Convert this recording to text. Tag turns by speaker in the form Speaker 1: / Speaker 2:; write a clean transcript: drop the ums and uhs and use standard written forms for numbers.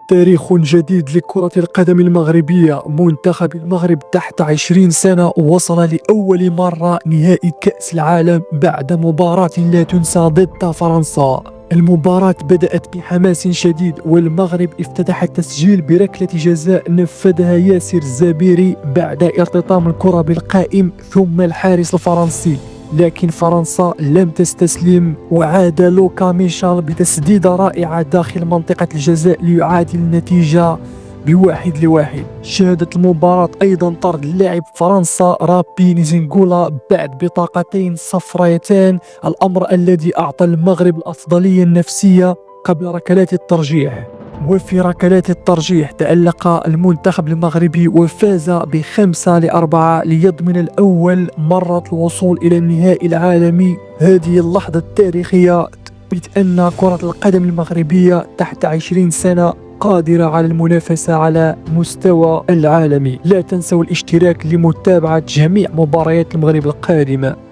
Speaker 1: تاريخ جديد لكرة القدم المغربية. منتخب المغرب تحت 20 سنة وصل لأول مرة نهائي كأس العالم بعد مباراة لا تنسى ضد فرنسا. المباراة بدأت بحماس شديد، والمغرب افتتح التسجيل بركلة جزاء نفذها ياسر الزبيري بعد ارتطام الكرة بالقائم ثم الحارس الفرنسي. لكن فرنسا لم تستسلم، وعاد لوكا ميشيل بتسديدة رائعة داخل منطقة الجزاء ليعادل النتيجة ب1-1. شهدت المباراة أيضا طرد اللاعب فرنسا رابي نيزنغولا بعد بطاقتين صفريتين، الأمر الذي أعطى المغرب الأفضلية النفسية قبل ركلات الترجيح. وفي ركلات الترجيح تألق المنتخب المغربي وفاز ب5-4 ليضمن الأول مرة الوصول إلى النهائي العالمي. هذه اللحظة التاريخية تثبت أن كرة القدم المغربية تحت 20 سنة قادرة على المنافسة على مستوى العالمي. لا تنسوا الاشتراك لمتابعة جميع مباريات المغرب القادمة.